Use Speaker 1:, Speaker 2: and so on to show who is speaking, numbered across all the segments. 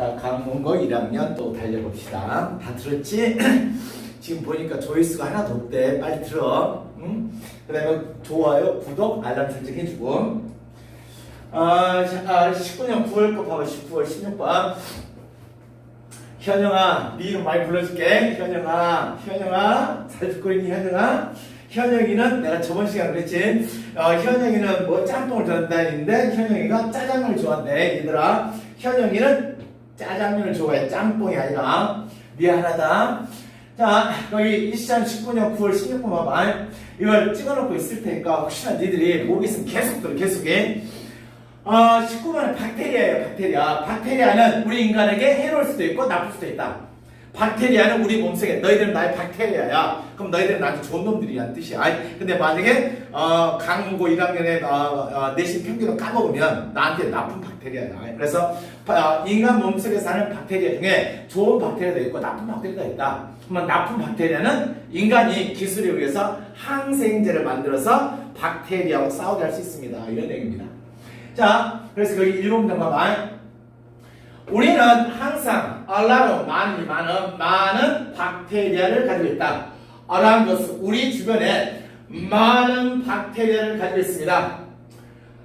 Speaker 1: 자, 강문고 1학년 또 달려봅시다. 다 들었지? 지금 보니까 조회수가 하나도 없대. 빨리 들어. 응? 그 다음에 좋아요, 구독, 알람 설정 해주고. 19년 9월 거 봐봐. 19월 16번. 현영아, 네 이름 많이 불러줄게. 현영아, 잘 듣고 있니, 현영아? 현영이는 내가 저번 시간에 그랬지. 현영이는 뭐 짬뽕을 좋아한다 했는데 현영이가 짜장면을 좋아한대. 얘들아, 현영이는 짜장면을 좋아해. 짬뽕이 아니라. 미안하다. 자, 여기 2019년 9월 16번 봐봐. 이걸 찍어놓고 있을 테니까 혹시나 니들이 모르겠으면 계속 들어, 계속해. 19번은 박테리아예요. 박테리아. 박테리아는 우리 인간에게 해로울 수도 있고 나쁠 수도 있다. 박테리아는 우리 몸속에 너희들은 나의 박테리아야. 그럼 너희들은 나한테 좋은 놈들이란 뜻이야. 근데 만약에 강문고 1학년에 내신 평균을 까먹으면 나한테 나쁜 박테리아야. 그래서 인간 몸속에 사는 박테리아 중에 좋은 박테리아도 있고 나쁜 박테리아가 있다. 그러면 나쁜 박테리아는 인간이 기술에 의해서 항생제를 만들어서 박테리아하고 싸우게 할 수 있습니다. 이런 내용입니다. 자, 그래서 여기 1번부터 봐봐. 우리는 항상 많은 박테리아를 가지고 있다. around us, 우리 주변에 많은 박테리아를 가지고 있습니다.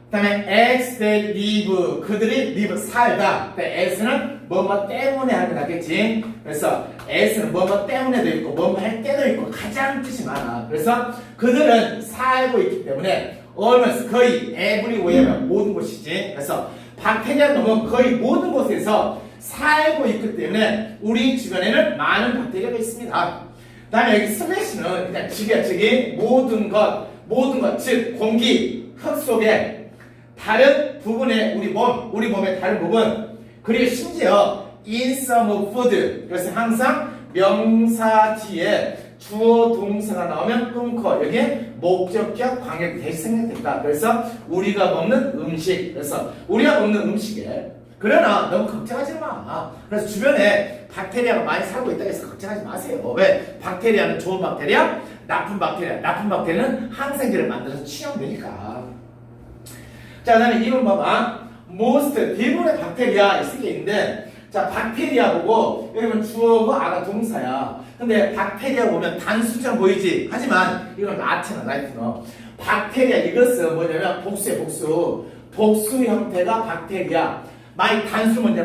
Speaker 1: 그 다음에 X, they live, 그들이 live, 살다. S는 뭐뭐 때문에 하는 게 낫겠지. 그래서 S는 뭐뭐 때문에도 있고 뭐뭐 할 때도 있고 가장 뜻이 많아. 그래서 그들은 살고 있기 때문에 almost, 거의 everywhere, 모든 곳이지. 그래서 박테리아 놈은 거의 모든 곳에서 살고 있기 때문에 우리 주변에는 많은 박테리아가 있습니다. 그 다음에 여기 슬래시는 그냥 직이야, 직이. 모든 것, 즉 공기, 흙 속에 다른 부분의 우리 몸의 다른 부분, 그리고 심지어 in some food, 그래서 항상 명사 뒤에 주어 동사가 나오면 끊고 여기에 목적격 광역이 대신 생략된다. 그래서 우리가 먹는 음식, 그래서 우리가 먹는 음식에, 그러나 너무 걱정하지 마. 그래서 주변에 박테리아가 많이 살고 있다고 해서 걱정하지 마세요. 왜? 박테리아는 좋은 박테리아, 나쁜 박테리아는 항생제를 만들어서 취용되니까. 자, 그다음에 2번 봐봐. most, 대부분의 박테리아 쓰게 있는데, 자, 박테리아 보고 여기 보면 주어고 아가 동사야. 근데 박테리아 보면 단수처럼 보이지? 하지만 이건 나트나 라이트너. 박테리아, 이것은 뭐냐면 복수야, 복수 형태가 박테리아. 만약 단수 뭔지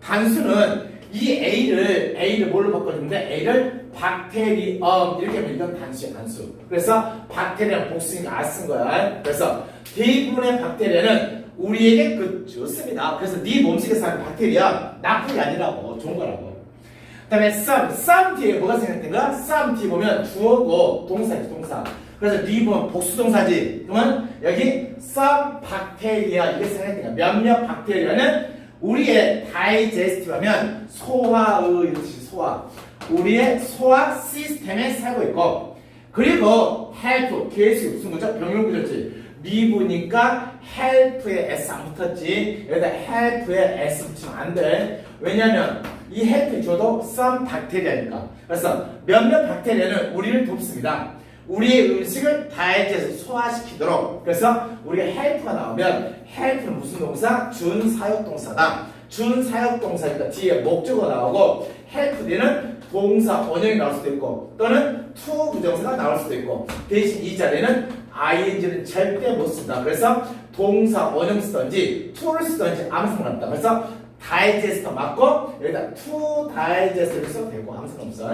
Speaker 1: 단수는 이 A를 뭘로 바꿔주는데 A를 박테리엄 이렇게 하면 이건 단수야, 단수. 그래서 박테리아 복수니까 안 쓴 거야. 그래서 대부분의 박테리아는 우리에게 좋습니다. 그래서 네 몸속에 사는 박테리아 나쁜 게 아니라고, 좋은 거라고. 그 다음에 some 뒤에 뭐가 생각된가? some 뒤에 보면 주어고 동사지, 동사. 그래서 네 보면 복수동사지. 그러면 여기 some 박테리아 이게 생각된가? 몇몇 박테리아는 우리의 다이제스티브 하면 소화의 이런 뜻이 소화. 우리의 소화 시스템에 살고 있고, 그리고 help, 계획이 무슨 거죠? 병용구조지. 리브니까 help에 S 안 붙었지. 여기다 help에 S 붙이면 안 돼. 왜냐면 이 help이 줘도 some 박테리아니까. 그래서 몇몇 박테리아는 우리를 돕습니다. 우리의 음식을 다이제스트 소화시키도록. 그래서 우리가 help가 나오면 help는 무슨 동사? 준사역동사다. 준사역동사니까 뒤에 목적어 나오고 help 뒤에는 동사 원형이 나올 수도 있고 또는 to 부정사가 나올 수도 있고, 대신 이 자리에는 ing는 절대 못 쓴다. 그래서 동사 원형 쓰던지 to를 쓰던지 아무 상관없다. 그래서 다이제스터 맞고 여기다 to 다이제스트를 써도 되고 아무 상관없어.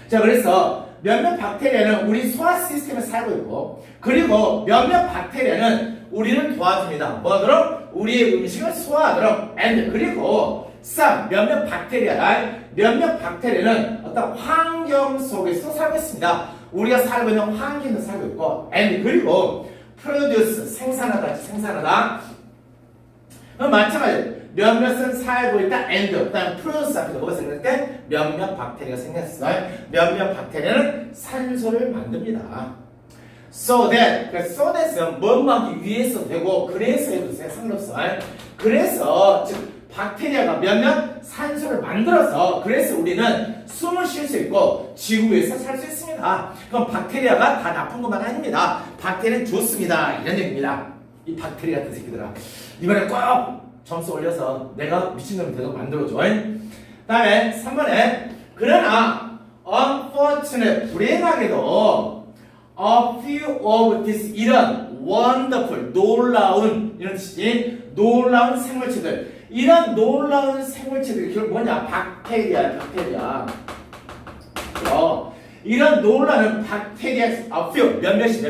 Speaker 1: 자, 그래서 몇몇 박테리아는 우리 소화 시스템에 살고 있고, 그리고 몇몇 박테리아는 우리를 도와줍니다. 뭐하도록? 우리의 음식을 소화하도록. and, 그리고 some, 몇몇 박테리아는 어떤 환경 속에서 살고 있습니다. 우리가 살고 있는 환경에서 살고 있고, and, 그리고 produce, 생산하다. 그럼 마찬가지로 몇몇은 살고 있다, and, 그 다음에 produce 앞에서 뭐가 생겼을 몇몇 박테리아가 생겼어요. 몇몇 박테리아는 산소를 만듭니다. so that은 뭐뭐 하기 위해서 되고, 그래서 해도 상관없어. 그래서 즉 박테리아가 몇몇 산소를 만들어서, 그래서 우리는 숨을 쉴 수 있고 지구 위에서 살 수 있습니다. 그럼 박테리아가 다 나쁜 것만 아닙니다. 박테리아는 좋습니다. 이런 얘기입니다. 이 박테리아 같은 새끼들아. 이번에 꼭 점수 올려서 내가 미친놈이 되도록 만들어줘. 다음에 3번에 그러나 unfortunate 불행하게도 a few of these 이런 wonderful 놀라운 이런 뜻이지 놀라운 생물체들 이런 놀라운 생물체들이 결국 뭐냐 박테리아야 박테리아 이런 놀라운 박테리아 a few 몇몇은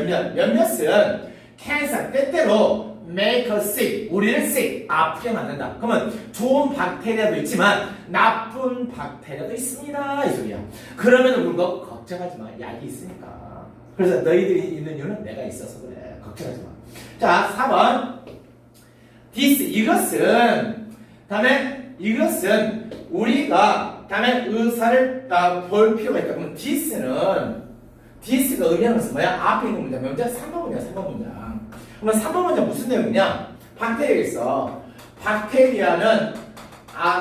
Speaker 1: cancer 때때로 make us sick 우리를 sick 아프게 만든다. 그러면 좋은 박테리아도 있지만 나쁜 박테리아도 있습니다 이 소리야. 그럼에도 불구하고 걱정하지 마 약이 있으니까. 그래서 너희들이 있는 이유는 내가 있어서 그래. 걱정하지 마. 자 4번 this 이것은 다음에 이것은 우리가 다음에 의사를 볼 필요가 있다. 그러면 this가 의미하는 것은 뭐야? 앞에 있는 문장 명장 3번 문장 3번 문장. 그러면 3번 문장 무슨 내용이냐? 박테리아가 있어. 박테리아는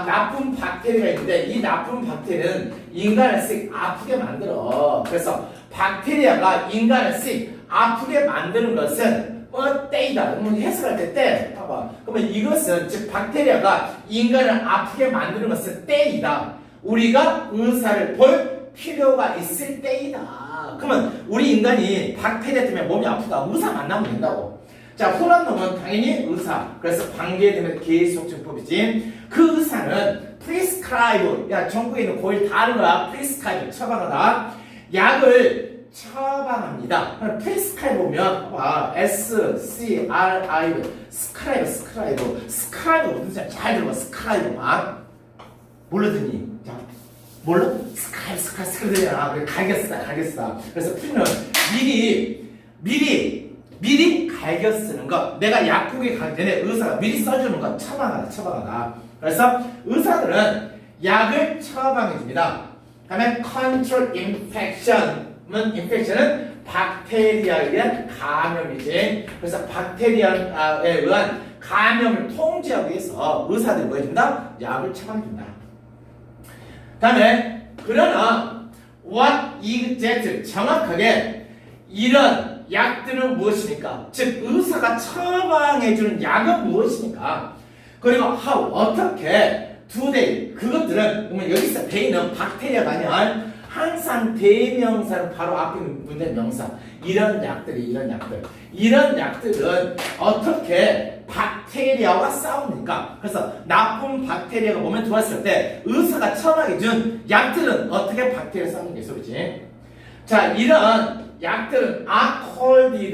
Speaker 1: 나쁜 박테리아가 있는데 이 나쁜 박테리아는 인간을 씩 아프게 만들어. 그래서 박테리아가 인간을 씩 아프게 만드는 것은 때이다. 그러면 해석할 때 봐봐. 그러면 이것은 즉 박테리아가 인간을 아프게 만드는 것은 때이다. 우리가 의사를 볼 필요가 있을 때이다. 그러면 우리 인간이 박테리아 때문에 몸이 아프다. 의사 만나면 된다고. 자, 혼란 놈은 당연히 의사. 그래서 관계되면 계속증법이지. 그 의사는 prescribe. 야, 전국에 있는 고일 다 아는 거야. prescribe. 처방하다. 약을 처방합니다. prescribe 보면 봐봐. S-C-R-I-B. 스크라이브. 무슨 잘 들어봐. 스크라이브만. 모르더니. 자, 몰라? 스크라이브잖아. 그래, 갈겼어. 그래서 풀이는 미리 갈겨 쓰는 거. 내가 약국에 가기 전에 의사가 미리 써주는 거 처방하다. 그래서 의사들은 약을 처방해 줍니다. 다음에 control infection은 박테리아에 의한 감염이지. 그래서 박테리아에 의한 감염을 통제하기 위해서 의사들이 뭐 해준다? 약을 처방해 준다. 다음에 그러나 what exact 정확하게 이런 약들은 무엇입니까? 즉 의사가 처방해주는 약은 무엇입니까? 그리고 how 어떻게 do they 그것들은 그러면 여기서 they는 박테리아가 아니라 항상 대명사는 바로 앞에 있는 명사 이런 약들은 어떻게 박테리아와 싸웁니까? 그래서 나쁜 박테리아가 몸에 들어왔을 때 의사가 처방해준 약들은 어떻게 박테리아 싸우는 게 소리지? 자, 이런 약들은 are called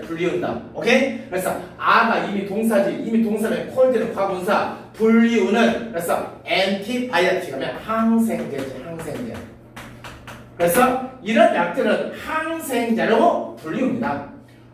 Speaker 1: 불리운다. 오케이? 그래서 a가 이미 동사지. 이미 동사면 called는 과거분사. 불리우는 그래서 antibiotic 하면 항생제지. 그래서 이런 약들은 항생제로 불리웁니다.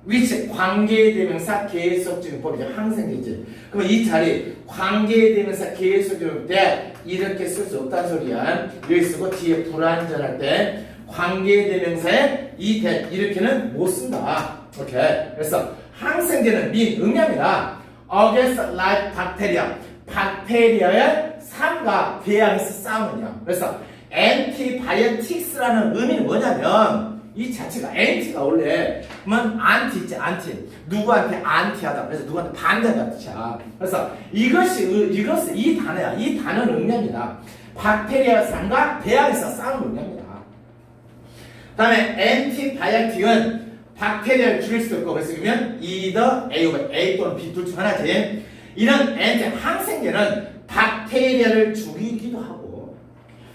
Speaker 1: which 관계대명사 계속적인 법이죠. 항생제지. 그러면 이 자리 관계대명사 계속적인 때 이렇게 쓸 수 없다는 소리야. 여기 쓰고 뒤에 불완전할 때 관계대명사에 이렇게는 못 쓴다. 오케이. 그래서 항생제는 의미합니다. against live bacteria. 박테리아의 삶과 대항해서 싸우느냐. 그래서 antibiotics라는 의미는 뭐냐면 이 자체가 anti가 원래 그러면 anti 있지 anti. 누구한테 anti하다. 그래서 누구한테 반대하다 뜻이야. 그래서 이것이 이 단어야. 이 단어는 의미합니다. 박테리아 삶과 대항해서 싸우는 의미합니다. 다음에 antibiotic은 박테리아를 죽일 수도 있고 그래서 그러면 either A 또는 B 둘 중 하나지. 이런 항생제는 박테리아를 죽이기도 하고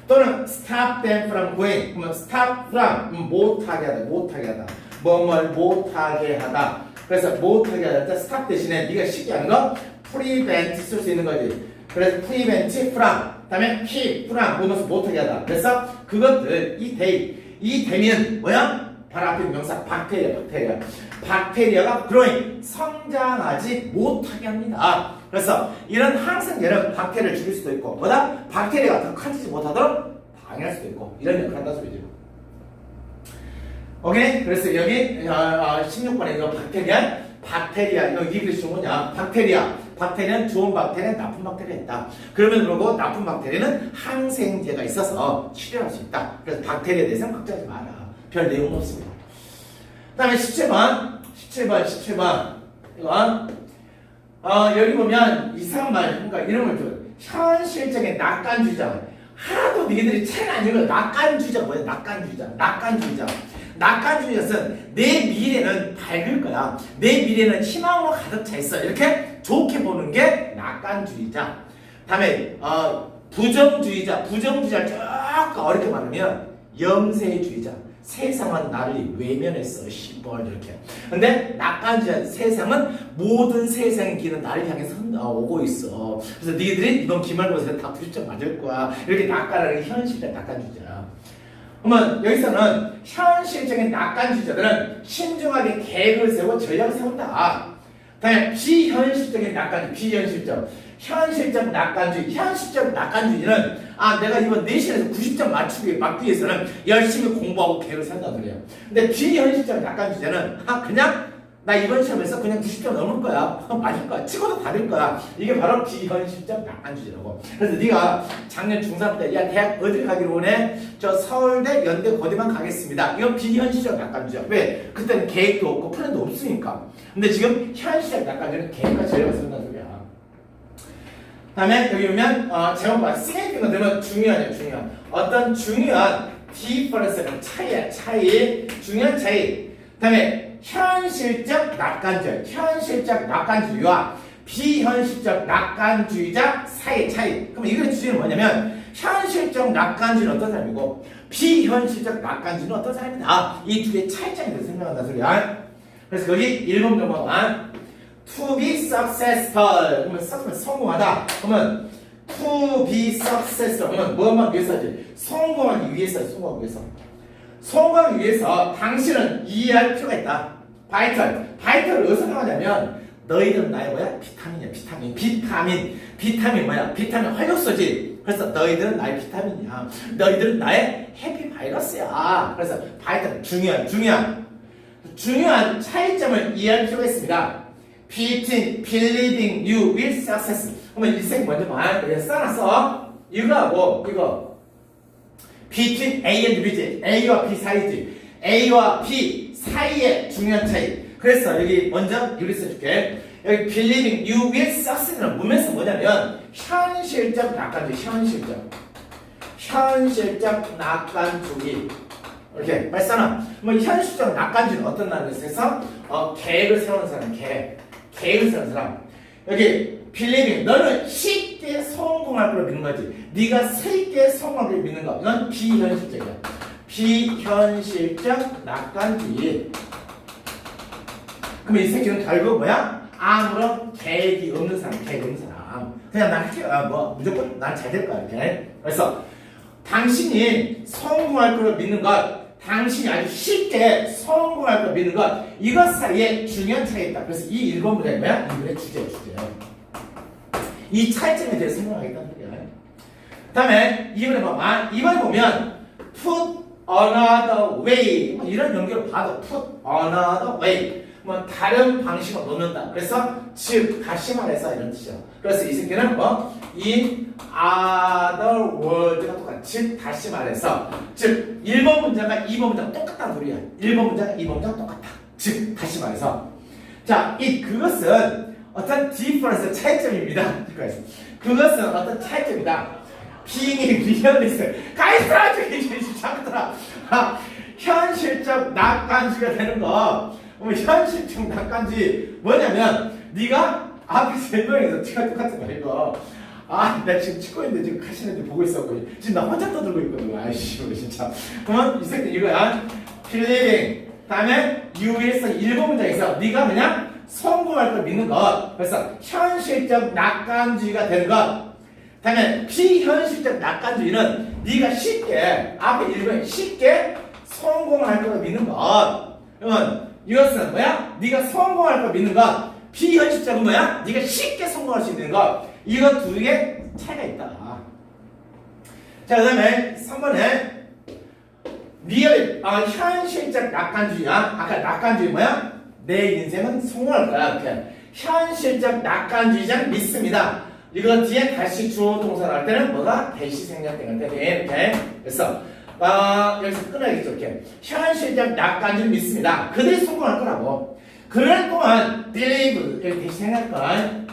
Speaker 1: 또는 stop them from going 그러면 stop from 못하게 하다 뭐뭘 못하게 하다. 그래서 못하게 하다 stop 대신에 네가 쉽게 하는 거 prevent 쓸 수 있는 거지. 그래서 prevent from 다음에 keep from 뭐뭐서 못하게 하다. 그래서 그것들 이 대미는 뭐야? 바로 앞에 명사 박테리아가 growing 성장하지 못하게 합니다. 그래서 이런 항생제는 박테리아를 죽일 수도 있고 뭐다? 박테리아가 더 커지지 못하도록 방해할 수도 있고 이런 역할을 한다는 소리죠. 오케이? 그래서 여기 16번에 이거 박테리아 이거 이글리시 좋은 거냐? 박테리아는 좋은 박테리아, 나쁜 박테리아 있다. 그러면 그러고 나쁜 박테리아는 항생제가 있어서 치료할 수 있다. 그래서 박테리아에 대해서는 걱정하지 마라. 별 내용은 없습니다. 그 다음에 17번 이건 여기 보면 이상한 말, 그러니까 이런 걸 줘. 현실적인 낙관주의자. 하나도 니들이 책 안 읽어. 낙관주의자가 뭐야? 낙관주의자. 낙관주의자는 내 미래는 밝을 거야. 내 미래는 희망으로 가득 차 있어. 이렇게 좋게 보는 게 낙관주의자. 다음에 부정주의자. 부정주의자 조금 어렵게 말하면 염세주의자. 세상은 나를 외면했어. 시벌 이렇게. 근데 낙관주의자 세상은 모든 세상의 길은 나를 향해서 오고 있어. 그래서 너희들이 이번 기말고사에 다 90점 맞을 거야. 이렇게 낙관하는 게 현실적 낙관주의자. 그러면 여기서는 현실적인 낙관주의자들은 신중하게 계획을 세우고 전략을 세운다. 다음에 비현실적인 낙관주의, 비현실적. 현실적 낙관주의. 현실적 낙관주의는 내가 이번 내신에서 90점 맞추기 위해서는 열심히 공부하고 계획을 세운다는 소리야. 근데 비현실적 낙관주의자는 그냥 나 이번 시험에서 그냥 90점 넘을 거야. 맞을 거야. 치고도 받을 거야. 이게 바로 비현실적 낙관주의라고. 그래서 네가 작년 중3 때 야 대학 어디를 가기로 원해? 저 서울대, 연대, 고대만 가겠습니다. 이건 비현실적 낙관주의야. 왜? 그때는 계획도 없고 플랜도 없으니까. 근데 지금 현실적 낙관주의는 계획과 전략을 세운다는 소리야. 다음에 여기 보면 제목 봐. 스케이핑은 되면 중요한 어떤 중요한 디퍼런스는 차이 중요한 차이. 다음에 현실적 낙관주의와 비현실적 낙관주의자 사이의 차이. 그럼 이거의 주제는 뭐냐면 현실적 낙관주의는 어떤 사람이고 비현실적 낙관주의는 어떤 사람이다. 이 두 개의 차이점에 대해서 설명한다 소리야. 그래서 거기 1번 정보가 to be successful. 그러면 성공하다. 그러면 to be successful. 그러면 뭐만 위해서지? 성공하기 위해서. 성공하기 위해서 당신은 이해할 필요가 있다. 바이털을 어디서 나오냐면 너희들은 나의 뭐야? 비타민 뭐야? 비타민 활력소지. 그래서 너희들은 나의 비타민이야. 너희들은 나의 해피 바이러스야. 그래서 바이털 중요한 차이점을 이해할 필요가 있습니다. Between believing you will success. 그러면 일생 먼저 봐. 여기 써놨어. 이거하고 이거. Between A and B지. A와 B 사이지. A와 B 사이의 중요한 차이. 그래서 여기 먼저 여기 써줄게. 여기 believing you will success는 문면에서 뭐냐면 현실적 낙관주의. 현실적 낙관주의. 이렇게 빨리 써놔. 뭐 현실적 낙관주의는 어떤 나라에서 계획을 세우는 사람, 계획을 세우는 사람. 여기 believing 너는 쉽게 성공할 걸 믿는 거지. 네가 쉽게 성공할 걸 믿는 거. 이건 비현실적이야. 비현실적 낙관주의. 그러면 이 새끼는 결국 뭐야? 아무런 계획이 없는 사람. 그냥 난 할게요. 무조건 난 잘 될 거야. 이렇게. 그래서 당신이 성공할 걸 믿는 것, 당신이 아주 쉽게 성공할 걸 믿는 것, 이것 사이에 중요한 차이가 있다. 그래서 이 1번 문제는 뭐야? 이번의 주제. 이 차이점에 대해서 설명하겠다는 거야. 다음에 이번에 봐봐. 이번에 보면 put another way. 이런 연결을 봐도 put another way. 다른 방식으로 놓는다. 그래서 즉 다시 말해서 이런 뜻이야. 그래서 이 새끼는 in other world가 똑같아. 즉 다시 말해서 즉 1번 문장과 2번 문장 똑같다는 소리야. 1번 문장과 2번 문장 똑같아. 즉 다시 말해서 자, 그것은 어떤 디퍼런스 차이점입니다. 그것은 어떤 차이점이다. being realist. 가이스라 작더라. 현실적 낙관주의가 되는 거. 현실적 낙관주의 뭐냐면 네가 앞에 설명해서 제가 똑같은 거 이거. 나 지금 찍고 있는데 지금 가시는데 보고 있었고 지금 나 혼자 떠들고 있거든. 아이씨 진짜. 그러면 이 새끼 이거야. believing. 다음에 you will에서 1번 문장에서 네가 그냥 성공할 걸 믿는 것. 그래서 현실적 낙관주의가 되는 것. 다음에 비현실적 낙관주의는 네가 쉽게 앞에 1번에 쉽게 성공할 걸 믿는 것. 그러면 이것은 뭐야? 네가 성공할 걸 믿는 것. 비현실적은 뭐야? 네가 쉽게 성공할 수 있는 것. 이거 두 개 차이가 있다. 자, 그 다음에 3번에 현실적 낙관주의야. 아까 낙관주의 뭐야? 내 인생은 성공할 거야. 이렇게. 현실적 낙관주의자는 믿습니다. 이거 뒤에 다시 주어 동사를 할 때는 뭐가? 대시 생략될 때 이렇게. 그래서 여기서 끊어야겠죠. 이렇게. 현실적 낙관주의 믿습니다. 그들이 성공할 거라고. 그럴 동안 believe 이렇게 대신할 거야.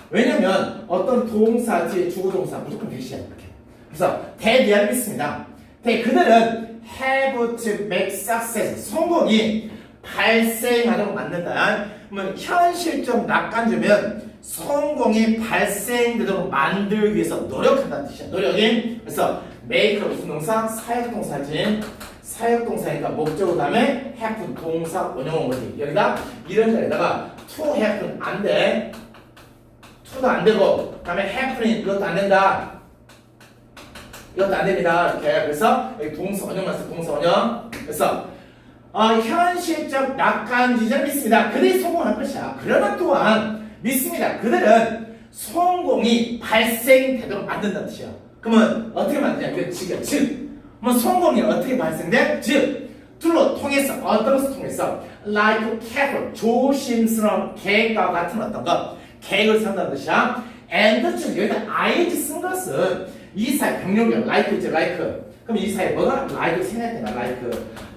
Speaker 1: 왜냐면 어떤 동사 뒤에 주어동사 무조건 대시해야 이렇게. 그래서 대비할 믿습니다. 그들은 have to make success 성공이 발생하도록 만든다. 그러면 현실적 낙관주면 성공이 발생되도록 만들기 위해서 노력한다는 뜻이야. 노력이. 그래서 make가 무슨 동사? 사역동사지. 사역동사니까 목적어 다음에 have 동사 원형어 뭐지? 여기다 이런 자리에다가 to happen 안 돼. to도 안 되고 그다음에 happening 이것도 안 된다. 이것도 안 됩니다. 이렇게. 그래서 여기 동사 원형 나왔어요. 동사 원형. 그래서 현실적 낙관주의자를 믿습니다. 그들이 성공할 것이야. 그러나 또한 믿습니다. 그들은 성공이 발생되도록 만든다는 뜻이야. 그러면 어떻게 만드냐? 이건 즉. 그러면 성공이 어떻게 발생돼? 즉, 둘로 통해서 어떤 것을 통해서 like careful 조심스러운 계획과 같은 어떤 것 계획을 세운다는 뜻이야. and 즉 여기다 ing 쓴 것은 이 사이 병력이야. like지 like. 그럼 이 사이에 뭐가? like 생각해봐.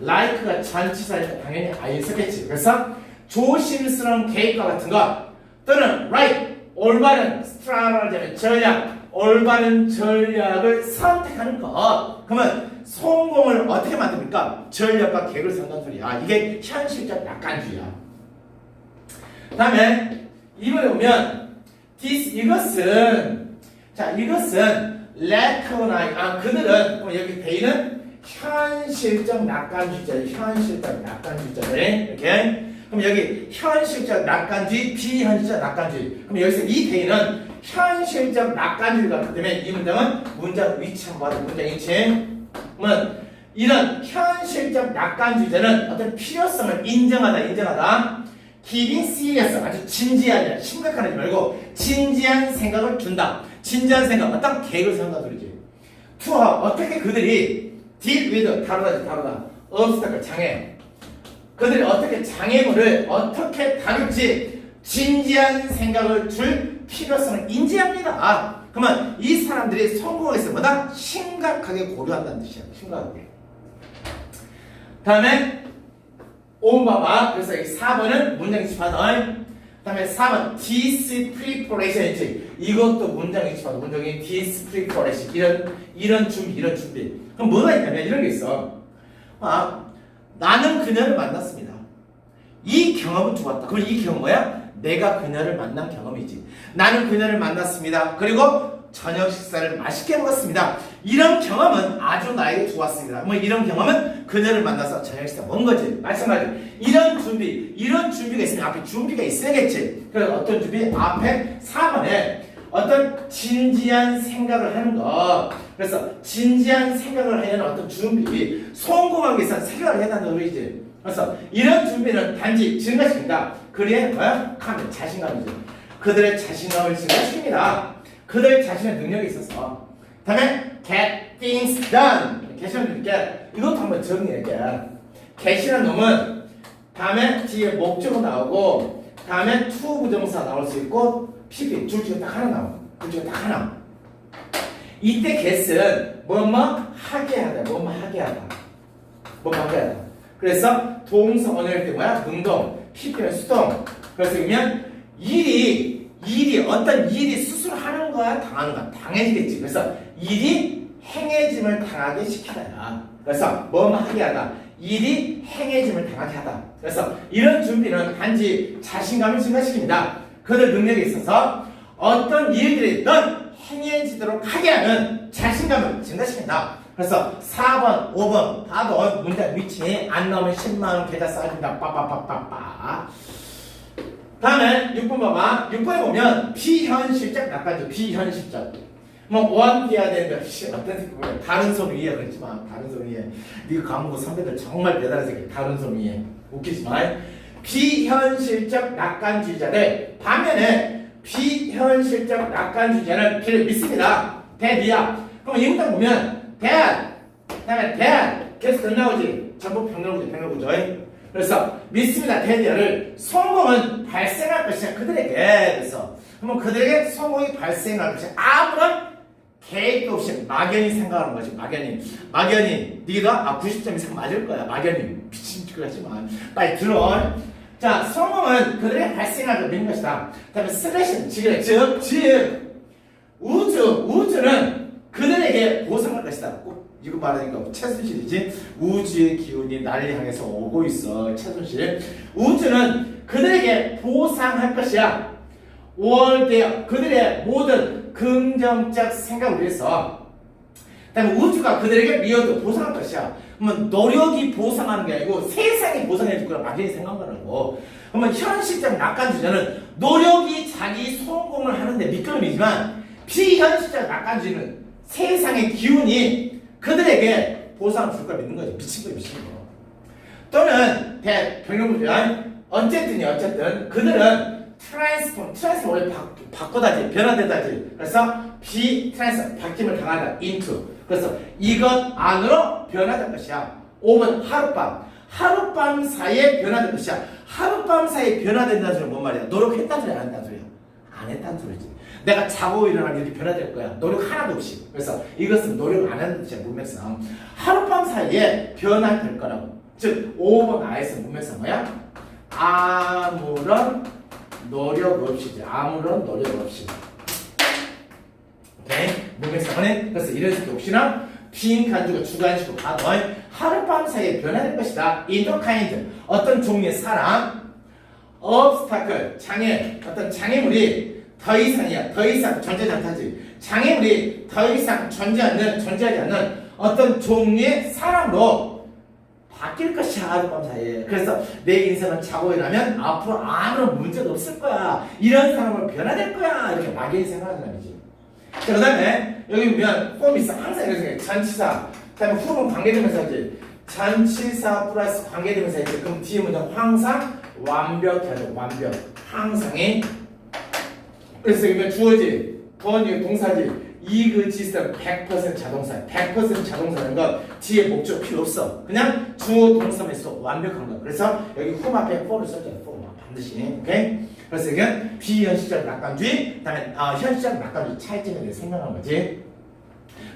Speaker 1: like가 전치사니까 당연히 ing 쓰겠지. 그래서 조심스러운 계획과 같은 것 또는 right 올바른 스트라테지 전략 올바른 전략을 선택하는 것. 그러면 성공을 어떻게 만듭니까? 전략과 계획을 세운다는 소리야. 이게 현실적 낙관주의야. 다음에 이번에 보면 이것은 recognize 그들은 여기 대인은 현실적 낙관주의자들 현실적 낙관주의자들 이렇게. 그럼 여기 현실적 낙관주의 비현실적 낙관주의. 그럼 여기서 이 대인은 현실적 낙관주의가 그렇기 때문에 이 문장은 문장 위치 한번 봐도 문장 위치. 그러면 이런 현실적 낙관주의자는 어떤 필요성을 인정하다. giving serious 아주 진지하게 심각한 하지 말고 진지한 생각을 준다. 진지한 생각 어떤 계획을 세운다 소리지. to 어떻게 그들이 deal with 다루다 obstacle 장애 그들이 어떻게 장애물을 어떻게 다룰지 진지한 생각을 줄 필요성을 인지합니다. 그러면 이 사람들이 성공했을 보다 심각하게 고려한다는 뜻이야. 심각하게. 다음에 5번 봐봐. 그래서 이 4번은 문장 이치파다. 다음에 4번 this preparation 이것도 문장 이치파다. 문장이 this preparation 이런 준비. 그럼 뭐가 있냐면 이런 게 있어. 나는 그녀를 만났습니다. 이 경험은 좋았다. 그럼 이 경험 뭐야? 내가 그녀를 만난 경험이지. 나는 그녀를 만났습니다. 그리고 저녁 식사를 맛있게 먹었습니다. 이런 경험은 아주 나에게 좋았습니다. 뭐 이런 경험은 그녀를 만나서 저녁 식사 먹은 거지. 마찬가지. 이런 준비가 있으면 앞에 준비가 있어야겠지. 그래서 어떤 준비? 앞에 4번에 어떤 진지한 생각을 하는 것. 그래서 진지한 생각을 하려는 어떤 준비. 성공하기 위해서 생각을 해야 한다는 소리지. 그래서 이런 준비는 단지 증가시킨다. 그래 뭐야? 자신감이죠. 그들의 자신감을 증가시킵니다. 그들 자신의 능력이 있어서. 다음에 get things done. get이라는 이것도 한번 정리할게. get이라는 놈은 다음에 뒤에 목적어 나오고 다음에 to 부정사 나올 수 있고 PP 둘 중에 딱 하나 나와. 둘 중에 딱 하나. 이때 get은 뭐뭐 하게 하다. 뭐뭐 하게 하다. 그래서 동사 원형일 때 뭐야? 능동. PP는 수동. 그래서 그러면 어떤 일이 스스로 하는 거야? 당하는 거야? 당해지겠지. 그래서 일이 행해짐을 당하게 시키다. 그래서 뭐뭐 하게 하다. 일이 행해짐을 당하게 하다. 그래서 이런 준비는 단지 자신감을 증가시킵니다. 그들 능력에 있어서 어떤 일들이 행해지도록 하게 하는 자신감을 증가시킨다. 그래서 4번, 5번 봐도 문장 위치 안 나오면 10만원 계좌 쌓여준다. 빠빠빠빠빠. 다음에 6번 봐봐. 6번에 보면 비현실적 낙관적 비현실적 뭐 원해야 되는데 어떤 새끼 다른 손 위에 그랬지만 다른 손 위에 네 과목 선배들 정말 대단한 새끼 다른 손 위에 웃기지만 비현실적 낙관주의자들 반면에 비현실적 낙관주의자는 비를 믿습니다. 대비야. 그럼 이 문장 보면 그다음에 계속 끝나오지. 전부 병렬구조. 그래서 믿습니다. 대디어를 성공은 발생할 것이야. 그들에게. 그래서 그러면 그들에게 성공이 발생할 것이야. 아무런 계획도 없이 막연히 생각하는 거지. 막연히 네가 90점 이상 맞을 거야. 막연히 미친 짓을 하지만 빨리 들어. 자, 성공은 그들에게 발생하게 되는 것이다. 그 다음에 슬래시는 즉, 우주는 그들에게 보상할 것이다. 꼭 이거 말하니까 최순실이지. 우주의 기운이 나를 향해서 오고 있어. 최순실. 우주는 그들에게 보상할 것이야. 월대 그들의 모든 긍정적 생각을 위해서. 그 다음에 우주가 그들에게 미워도 보상할 것이야. 그러면 노력이 보상하는 게 아니고 세상이 보상해 줄 거라 막연히 생각하라고. 그러면 현실적 낙관주의자는 노력이 자기 성공을 하는데 미끄럼이지만 비현실적 낙관주의는 세상의 기운이 그들에게 보상을 줄 걸 믿는 거지. 미친 거야, 미친 거. 또는 병용문제는 어쨌든 그들은 트랜스폼 원래 바꿔다지, 변화되다지. 그래서 바뀜을 당하다, into. 그래서 이것 안으로 변화될 것이야. 5번 하룻밤 사이에 변화될 것이야. 하룻밤 사이에 변화된다는 소리는 뭔 말이야? 노력했다는 소리야, 안 했다는 소리야? 안 했다는 소리지. 내가 자고 일어나면 이렇게 변화될 거야. 노력 하나도 없이. 그래서 이것은 노력 안 하는 뜻이야, 문맥상. 하룻밤 사이에 변화될 거라고. 즉 5번 아에서 문맥상 뭐야? 아무런 노력 없이지. 아무런 노력 없이. 오케이? 문맥상은 그래서 이런 식의 혹시나 빈간주가 주관식으로 가도 하룻밤 사이에 변화될 것이다. in the kind 어떤 종류의 사람 obstacle 장애 어떤 장애물이 더 이상 존재하지 않다지. 장애물이 더 이상 존재하지 않는 어떤 종류의 사람으로 바뀔 것이야. 하룻밤 사이에. 그래서 내 인생은 자고 일어나면 앞으로 아무런 문제도 없을 거야. 이런 사람으로 변화될 거야. 이렇게 막연히 생각하는 말이지. 자, 그 다음에 여기 보면 폼이 있어. 항상 이런 생각해. 전치사. 그 다음에 후는 관계대명사지. 전치사 플러스 관계대명사지. 그럼 뒤에 문장 항상 완벽하죠. 완벽. 항상이. 그래서 이거 주어지. 번이 동사지. 이그지스는 100% 자동사. 100% 자동사는 거 뒤에 목적 필요 없어. 그냥 주어 동사만 있어. 완벽한 거. 그래서 여기 whom 앞에 for를 써줘요. for 반드시. 오케이? 그래서 이건 비현실적 낙관주의, 그 다음에 현실적 낙관주의 차이점에 대해 생각하는 거지.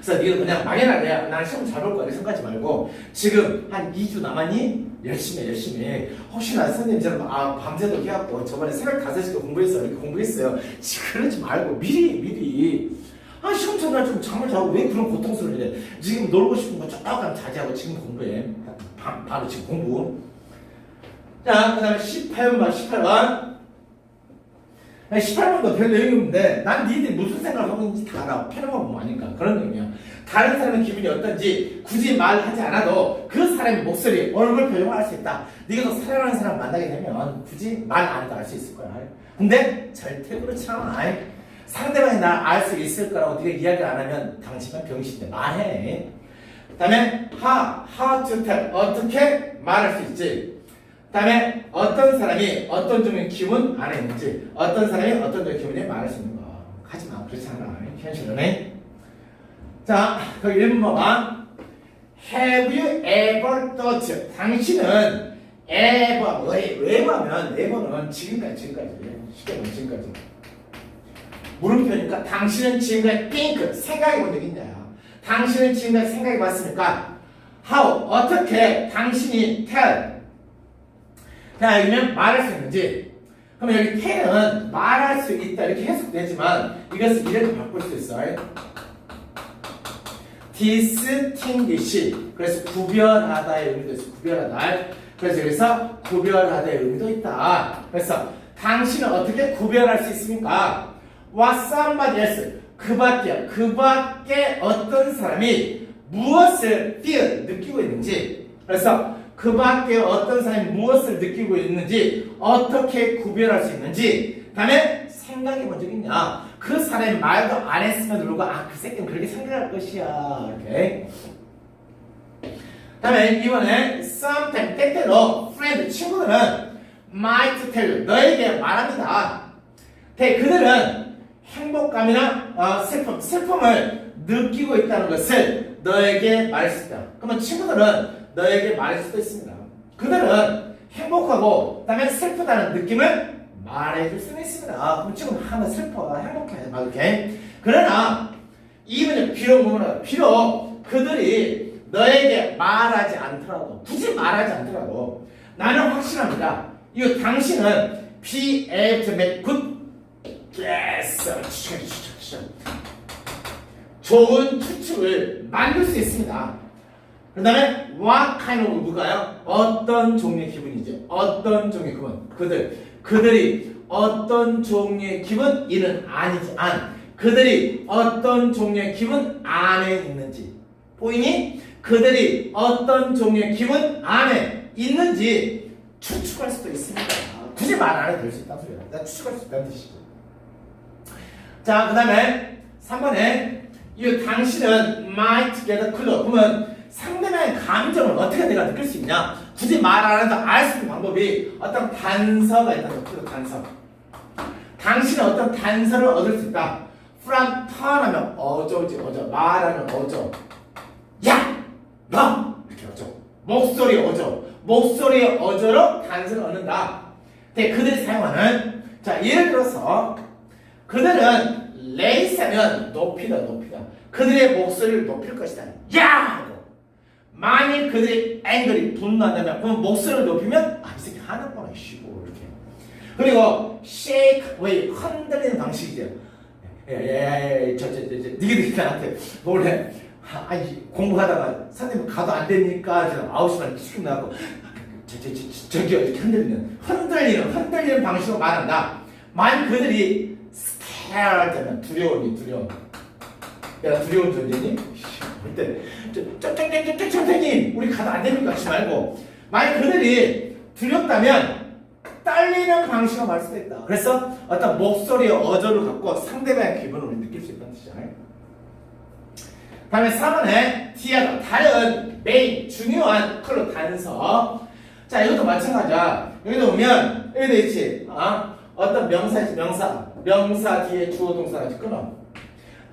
Speaker 1: 그래서 니가 그냥 막연하게 난 시험 잘 볼 거야 이렇게 생각하지 말고 지금 한 2주 남았니? 열심히 해. 혹시나 선생님처럼 밤새도록 해갖고 저번에 새벽 5시에 공부했어요. 이렇게 공부했어요. 그러지 말고 미리 시험 전날 좀 잠을 자고 왜 그런 고통스러운 일 해? 지금 놀고 싶은 거 조금 자제하고 지금 공부해. 바로 지금 공부. 자, 그 다음에 18번. 18번도 별 내용이 없는데 난 니들이 무슨 생각을 하고 있는지 다 알아. 편안하고 뭐 아니까 그런 의미야. 다른 사람의 기분이 어떤지 굳이 말하지 않아도 그 사람의 목소리, 얼굴 표정을 알 수 있다. 네가 또 사랑하는 사람 만나게 되면 굳이 말 안 해도 알 수 있을 거야. 근데 절대 그렇지 않아. 상대방이 날 알 수 있을 거라고 네가 이야기를 안 하면 당신은 병신인데 말해. 그 다음에 how to tell 어떻게 말할 수 있지. 그 다음에 어떤 사람이 어떤 종류의 기분 안에 있는지 어떤 사람이 어떤 종류의 기분에 말할 수 있는 거 하지마. 그렇지 않아. 현실은. 자, 거기 1번 봐봐. Have you ever thought 당신은 ever 왜 하면 ever는 지금까지 쉽게 보면 지금까지 물음표니까 당신은 지금까지 think 생각해 본 적 있냐. 당신은 지금까지 생각해 봤습니까? how 어떻게 당신이 tell 자, 여기면 말할 수 있는지. 그러면 여기 tell은 말할 수 있다 이렇게 해석되지만 이것을 이렇게 바꿀 수 있어요. distinguish 그래서 구별하다의 의미도 있어. 구별하다. 그래서 여기서 구별하다의 의미도 있다. 그래서 당신은 어떻게 구별할 수 있습니까? what somebody else 그 밖에 어떤 사람이 무엇을 feel 느끼고 있는지. 그래서 그 밖에 어떤 사람이 무엇을 느끼고 있는지 어떻게 구별할 수 있는지. 그 다음에 생각해 본 적 있냐. 그 사람이 말도 안 했으면 불구하고 그 새끼는 그렇게 생각할 것이야. 이렇게. 그 다음에 이번에 sometimes 때때로 friend 친구들은 might tell you 너에게 말합니다. 그들은 행복감이나 슬픔을 느끼고 있다는 것을 너에게 말할 수 있다. 그러면 친구들은 너에게 말할 수도 있습니다. 그들은 행복하고 그다음에 슬프다는 느낌을 말해줄 수는 있습니다. 그럼 지금 하나 슬퍼, 행복해, 이렇게. 그러나 이분은 비록 그들이 너에게 말하지 않더라도 굳이 말하지 않더라도 나는 확신합니다. 이 당신은 be able to make good guess. 좋은 추측을 만들 수 있습니다. 그 다음에 what kind of 누가요? 어떤 종류의 기분이지? 어떤 종류의 기분? 그들이 어떤 종류의 기분? 이는 아니지 안. 그들이 어떤 종류의 기분 안에 있는지. 보이니? 그들이 어떤 종류의 기분 안에 있는지 추측할 수도 있습니다. 굳이 말 안 해도 될 수 있다는 소리야. 나 추측할 수 있다는 뜻이죠. 자, 그 다음에 3번에 이 당신은 might get a clue. 그러면 상대방의 감정을 어떻게 내가 느낄 수 있냐? 굳이 말 안 해도 알 수 있는 방법이 어떤 단서가 있다는 거예요. 단서. 당신은 어떤 단서를 얻을 수 있다. from 턴하면 어저지 어저. 말하면 어저. 야! 너! 이렇게 어저. 목소리 어저. 목소리의 어저로 단서를 얻는다. 근데 그들이 사용하는 자 예를 들어서 그들은 레이스하면 높이다. 그들의 목소리를 높일 것이다. 야! 만일 그들이 앵글이 분노한다면 그럼 목소리를 높이면 이 새끼 하는구나 쉬고 이렇게. 그리고 shake way 흔들리는 방식이죠. 니가 나한테 원래 공부하다가 선생님 가도 안 되니까 9시만 치킨 나왔고 저기요 이렇게 흔들리는 방식으로 말한다. 만일 그들이 scared 되면 두려움. 야 두려운 존재니? 그때 선생님 우리 가도 안 됩니까? 하지 말고 만약 그들이 두렵다면 떨리는 방식으로 말할 수도 있다. 그래서 어떤 목소리의 어조를 갖고 상대방의 기분을 우리 느낄 수 있다는 뜻이잖아요. 다음에 4번에 뒤에 다른 메인 중요한 컬러 단서. 자 이것도 마찬가지야. 여기도 보면 여기도 있지. 어떤 명사지 명사 뒤에 주어 동사가 끊어.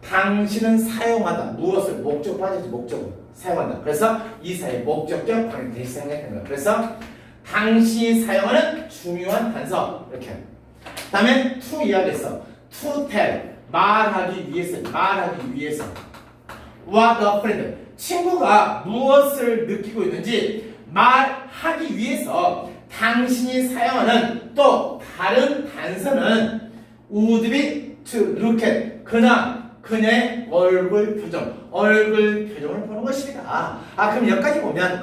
Speaker 1: 당신은 사용하다. 무엇을 목적 빠지지 목적으로 사용한다. 그래서 이사의 목적격 방향 대시 생각하는 거야. 그래서 당신이 사용하는 중요한 단서 이렇게. 다음에 to 이야기했어. to tell 말하기 위해서. what a friend 친구가 무엇을 느끼고 있는지 말하기 위해서 당신이 사용하는 또 다른 단서는 would be to look at 그녀의 얼굴 표정을 보는 것입니다. 그럼 여기까지 보면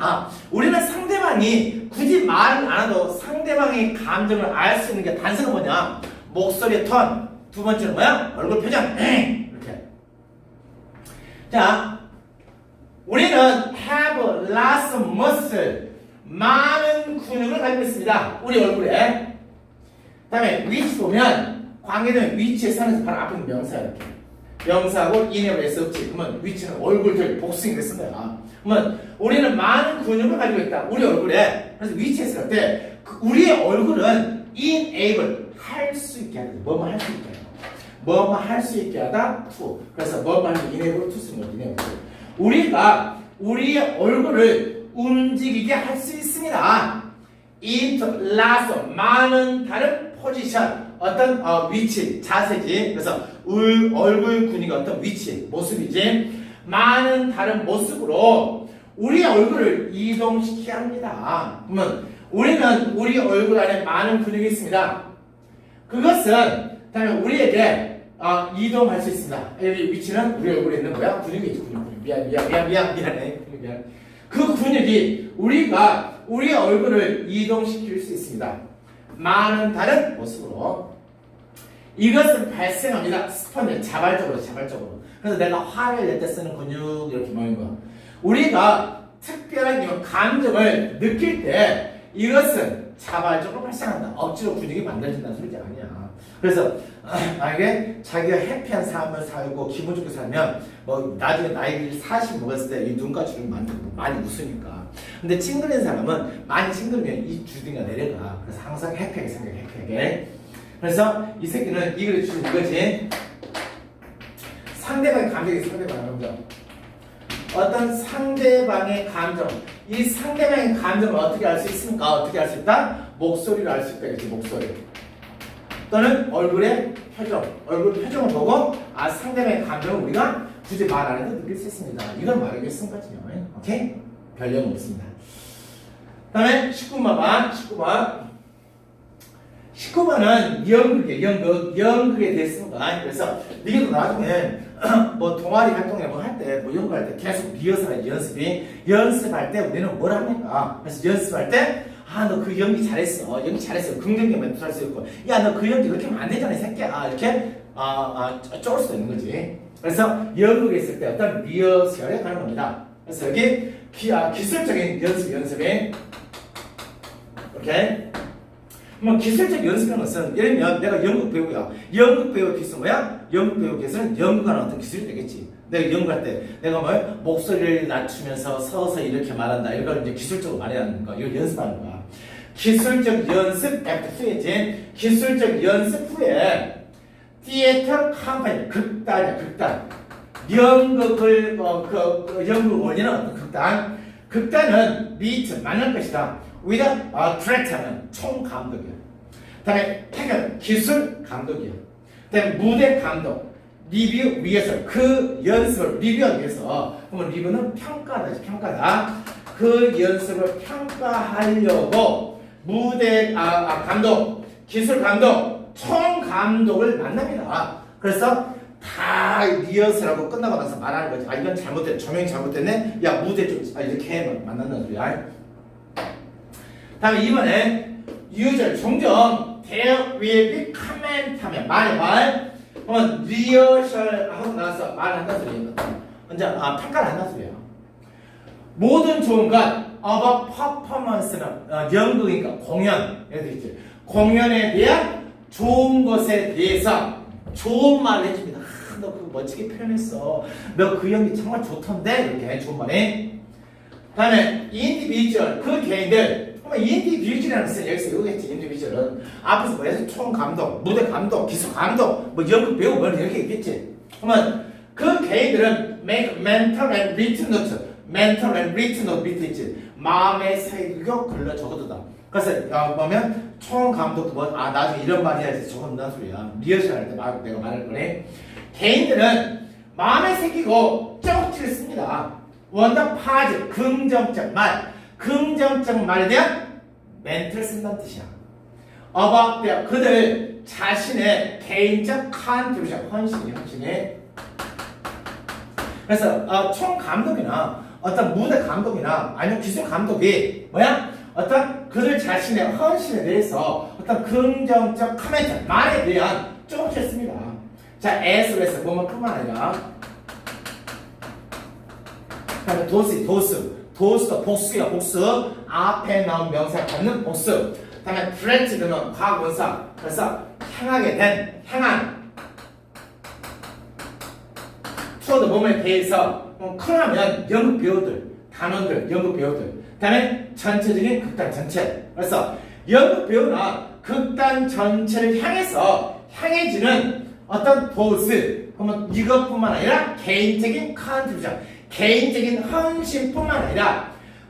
Speaker 1: 우리는 상대방이 굳이 말을 안 해도 상대방의 감정을 알 수 있는 게 단서가 뭐냐? 목소리의 톤. 두 번째는 뭐야? 얼굴 표정. 이렇게. 자, 우리는 have lots of muscle. 많은 근육을 가지고 있습니다. 우리 얼굴에. 다음에 위치 보면 관계되는 위치에 사는 바로 앞에 있는 명사 이렇게. 명사하고 인앱을 했었지. 그러면 위치는 얼굴들 복수인데 쓴 거야. 그러면 우리는 많은 근육을 가지고 있다. 우리 얼굴에. 그래서 위치에 쓸 때 우리의 얼굴은 enable 할 수 있게 하다. 뭐뭐 할 수 있게 하다. 뭐뭐 할 수 있게 하다. to. 그래서 뭐뭐 할 수 enable to 쓰는 거지. enable to. 우리가 우리의 얼굴을 움직이게 할 수 있습니다. into lots of 많은 다른 포지션. 어떤 위치, 자세지. 그래서 얼굴 근육의 어떤 위치, 모습이지. 많은 다른 모습으로 우리 얼굴을 이동시켜야 합니다. 그러면 우리는 우리 얼굴 안에 많은 근육이 있습니다. 그것은 다음에 우리에게 이동할 수 있습니다. 여기 위치는 우리 얼굴에 있는 거야. 근육이 있지. 근육. 미안해. 그 근육이 우리가 우리 얼굴을 이동시킬 수 있습니다. 많은 다른 모습으로. 이것은 발생합니다. 스펀지 자발적으로. 그래서 내가 화를 낼 때 쓰는 근육 이렇게 모인 거야. 우리가 특별한 이런 감정을 느낄 때 이것은 자발적으로 발생한다. 억지로 근육이 만들어진다는 소리가 아니야. 그래서 만약에 자기가 해피한 삶을 살고 기분 좋게 살면 뭐 나중에 나이를 40 먹었을 때 이 눈가 주름이 많이 웃으니까. 근데 찡그린 사람은 많이 찡그리면 이 주둥이가 내려가. 그래서 항상 해피하게 생각해. 그래서 이 새끼는 이걸 주는 이거지. 상대방의 감정이 상대방의 감정. 어떤 상대방의 감정. 이 상대방의 감정을 어떻게 알 수 있습니까? 어떻게 알 수 있다? 목소리를 알 수 있다. 이렇게 목소리. 또는 얼굴의 표정. 얼굴 표정을 보고 상대방의 감정을 우리가 굳이 말 안 해도 느낄 수 있습니다. 이걸 말하기 위해 쓴 거지요. 오케이? 별 내용 없습니다. 그 다음에 19번. 19번은 연극에 대해서가 그래서 니도 나중에 뭐 동아리 활동이나 뭐 할 때 뭐 연극할 때 계속 리허설 연습할 때 우리는 뭘 합니까? 그래서 연습할 때 너 그 연기 잘했어 긍정적 멘트 할 수 있고 야 너 그 연기 그렇게 하면 안 되잖아 이 새끼야 이렇게 쪼을 수도 있는 거지. 그래서 연극에 있을 때 어떤 리허설에 가는 겁니다. 그래서 여기 기술적인 연습에 오케이. 뭐 기술적 연습이라는 것은 예를 들면 내가 연극 배우야. 연극 배우 기술 뭐야? 연극 배우 기술은 연극하는 어떤 기술이 되겠지. 내가 연극할 때 내가 뭐 목소리를 낮추면서 서서 이렇게 말한다. 이걸 이제 기술적으로 말하는 거. 이걸 연습하는 거야. 기술적 연습 후에 기술적 연습 후에 theater company 극단이야 극단. 연극을 연극을 올리는 어떤 극단은 meet 만날 것이다. with director는 총감독이야. 다음에 태견 기술 감독이야. 다음에 무대 감독 리뷰 위해서 그 연습을 리뷰하기 위해서 그러면 리뷰는 평가다. 그 연습을 평가하려고 무대 감독 기술 감독 총감독을 만납니다. 그래서 다 리허설하고 끝나고 나서 말하는 거지. 이건 잘못됐네. 조명이 잘못됐네. 야 무대 좀 이렇게 만난다는 소리야. 다음에 이번에 usual 종종 there will be comment 하면 말 그러면 리허설 하고 나서 말한다는 소리야. 먼저 평가를 한다는 소리야. 모든 좋은 것 about performance는 연극이니까 공연 예를 들지 공연에 대한 좋은 것에 대해서 좋은 말을 해줍니다. 너 그거 멋지게 표현했어. 너 그 연기 정말 좋던데 이렇게 좋은 말에. 다음에 individual 그 개인들 인디비주얼이라는 것은 여기서 이거겠지. 인디비주얼은 앞에서 뭐해서 총감독, 무대 감독, 기술 감독, 뭐 연극 배우 뭐 이렇게 있겠지. 그러면 그 개인들은 make mental and written note 밑에 있지. 마음에 새기고 글러 적어두다. 그래서 보면 총감독도 뭐 나중에 이런 말 해야지 적어둔다는 소리야. 리허설 할 때 내가 말할 거네. 개인들은 마음에 새기고 쪽지를 씁니다. 원더 파즈 긍정적 말에 대한 멘트를 쓴다는 뜻이야. about their 그들 자신의 개인적 컨트리뷰션 헌신이 그래서 총 감독이나 어떤 무대 감독이나 아니면 기술 감독이 뭐야? 어떤 그들 자신의 헌신에 대해서 어떤 긍정적 코멘트 말에 대한 쪽지를 씁니다. 자, as에서 보면 뿐만 아니라 그다음에 도스도 복수야 복수 앞에 나온 명사 받는 복수. 다음에 프렌치는 과거분사 그래서 향한 투어드 몸에 대해서 큰하면 연극 배우들 단원들 연극 배우들 다음에 전체적인 극단 전체. 그래서 연극 배우나 극단 전체를 향해지는 어떤 도스 그러면 이것뿐만 아니라 개인적인 컨트리뷰션 개인적인 헌신뿐만 아니라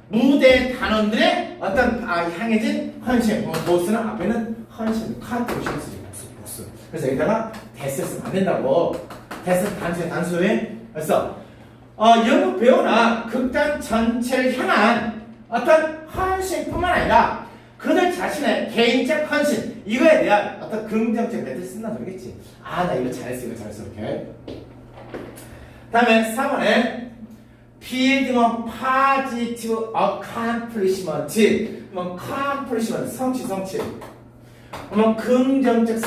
Speaker 1: 무대 단원들의 어떤 향해진 헌신 도스는 앞에는 헌신 컨트리뷰션 쓰지 복수. 그래서 여기다가 대스 쓰면 안 된다고. 대스 단수에 그래서 연극 배우나 극단 전체를 향한 어떤 헌신뿐만 아니라 그들 자신의 개인적 헌신 이거에 대한 어떤 긍정적 멘트를 쓴다는 소리겠지. 나 이거 잘했어 이렇게. 다음에 4번에 building on positive accomplishment 성취 그러면 긍정적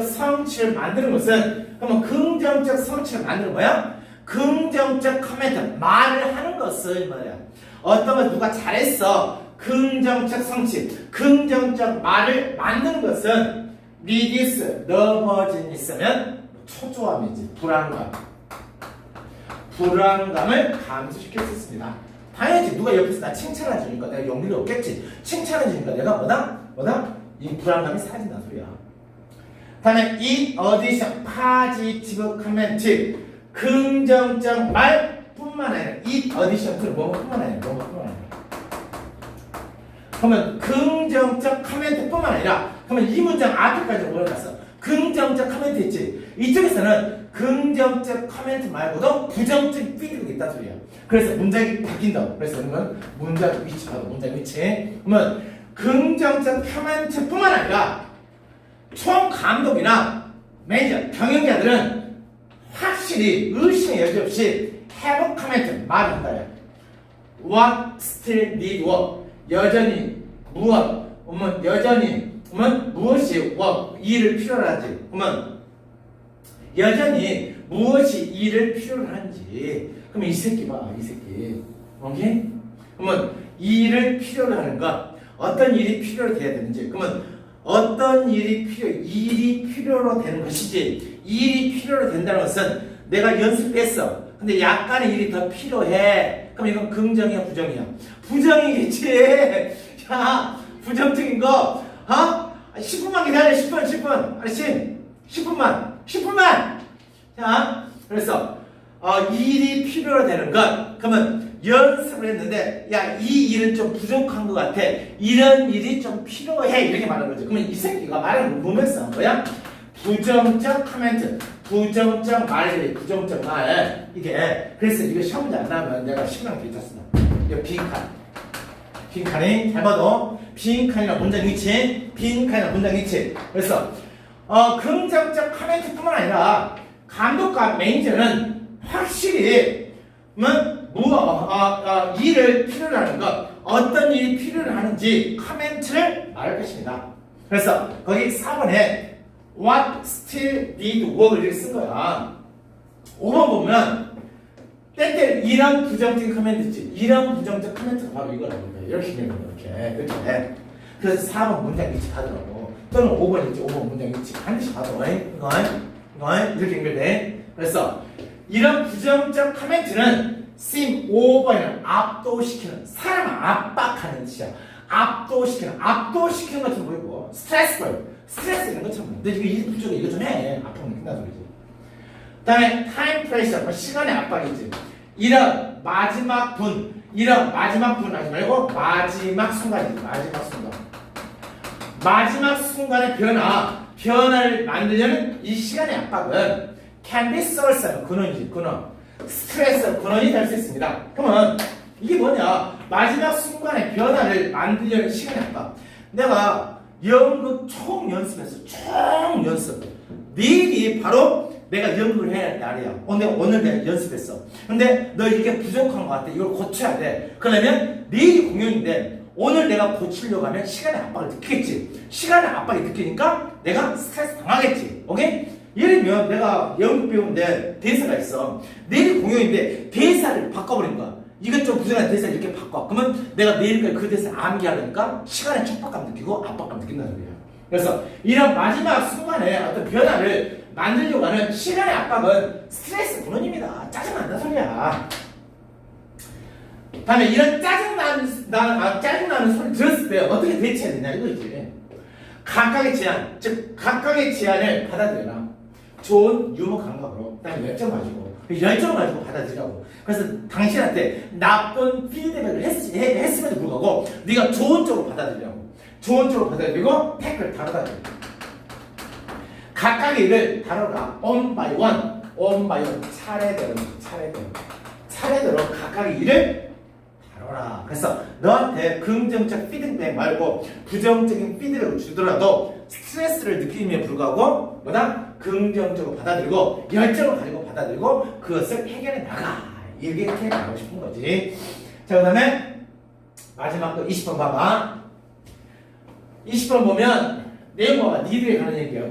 Speaker 1: 성취를 만드는 것은 그러면 긍정적 성취를 만드는 거야? 긍정적 코멘트 말을 하는 것을 말이야. 어떤 걸 누가 잘했어 긍정적 성취 긍정적 말을 만드는 것은 reduce nervousness 있으면 초조함이지 불안감을 감소시킬 수 있습니다. 당연히 누가 옆에서 나 칭찬해 주니까 내가 용기가 없겠지. 칭찬해 주니까 내가 뭐다? 이 불안감이 사라진다는 소리야. 다음에 in addition positive comment 긍정적 말뿐만 아니라 in addition 그 뭐뿐만 아니라 그러면 긍정적 코멘트뿐만 아니라 그러면 이 문장 앞에까지 올라갔어. 긍정적 코멘트 있지. 이쪽에서는 긍정적 코멘트 말고도 부정적 피드백이 있다는 소리야. 그래서 문장이 바뀐다. 그래서 이건 문장 위치. 그러면 긍정적 커멘트뿐만 아니라 총 감독이나 매니저, 경영자들은 확실히 의심의 여지 없이 have 커멘트 말을 한다. What still need work? 여전히 무엇? 여전히 무엇이 work? 일을 필요로 하지? 여전히 무엇이 일을 필요로 하는지. 그러면 이 새끼 봐, 이 새끼. 오케이? 그러면 일을 필요로 하는 것, 어떤 일이 필요로 돼야 되는지. 그러면 어떤 일이 일이 필요로 되는 것이지. 일이 필요로 된다는 것은 내가 연습했어. 근데 약간의 일이 더 필요해. 그럼 이건 긍정이야, 부정이야? 부정이겠지. 자, 부정적인 거, 10분만 기다려, 10분. 알았지? 10분만. 자, 그래서, 일이 필요로 되는 것. 그러면 연습을 했는데, 야, 이 일은 좀 부족한 것 같아. 이런 일이 좀 필요해. 이렇게 말하는 거지. 그러면 이 새끼가 말을 뭐면서 한 거야? 부정적 코멘트. 부정적 말, 부정적 말. 이게, 그래서 이거 시험 문제 안 나오면 내가 10명 괜찮습니다. 이거 빈칸이 잘 봐도 빈칸이나 문장 위치, 빈칸이나 문장 위치. 그래서 긍정적 코멘트뿐만 아니라 감독과 매니저는 확실히 일을 필요로 하는 것, 어떤 일이 필요로 하는지 코멘트를 말할 것입니다. 그래서 거기 4번에 What still need work을 이렇게 쓴 거야. 5번 보면 때때로 이런 부정적인 코멘트 있지. 이런 부정적 코멘트가 바로 이거라고. 이렇게 이렇게. 그래서 4번 문장 위치 하더라고. 또는 5번 있지. 5번 문장 위치 반드시 봐도 이건 이렇게 연결돼. 그래서 이런 부정적 코멘트는 seem over는 압도시키는, 사람을 압박하는 뜻이야. 압도시키는 것처럼 보이고 스트레스 이런 것처럼 보이고. 근데 일 부족해. 이거 좀 해. 압박은 끝나 소리지. 그 다음에 time pressure, 시간의 압박이지. 이런 마지막 분 하지 말고 마지막 순간이지. 마지막 순간의 변화를 만들려는 이 시간의 압박은 can be source, 근원이지. 스트레스 근원이 될 수 있습니다. 그러면 이게 뭐냐? 마지막 순간의 변화를 만들려는 시간의 압박. 내가 연극 총 연습했어. 내일이 바로 내가 연극을 해야 할 날이야. 오늘 내가 연습했어. 근데 너 이게 부족한 것 같아. 이걸 고쳐야 돼. 그러면 내일이 공연인데 오늘 내가 고치려고 하면 시간의 압박을 느끼겠지. 시간의 압박이 느끼니까 내가 스트레스 당하겠지. 오케이? 예를 들면 내가 연극 배우는데 대사가 있어. 내일 공연인데 대사를 바꿔버린 거야. 이것 좀 부족한 대사를 이렇게 바꿔. 그러면 내가 내일까지 그 대사를 암기하려니까 시간의 촉박감 느끼고 압박감 느낀다는 소리야. 그래서 이런 마지막 순간에 어떤 변화를 만들려고 하는 시간의 압박은 스트레스 근원입니다. 짜증난다는 소리야. 다음에 이런 짜증나는 소리 들었을 때 어떻게 대처해야 되냐 이거지. 각각의 제안을 받아들여라. 좋은 유머 감각으로, 그다음에 열정 가지고 받아들이라고. 그래서 당신한테 나쁜 피드백을 했음에도 불구하고 네가 좋은 쪽으로 받아들이라고. 좋은 쪽으로 받아들이고 태클을 다루다. 각각의 일을 다뤄라. one by one. 차례대로 각각의 일을 다뤄라. 그래서 너한테 긍정적 피드백 말고 부정적인 피드백을 주더라도 스트레스를 느끼임에 불구하고 긍정적으로 받아들이고 열정을 가지고 받아들이고 그것을 해결해 나가. 이렇게 나가고 싶은 거지. 자, 그 다음에 마지막 거 20번 봐봐. 20번 보면 내용 봐봐. 니들이 가는 얘기야.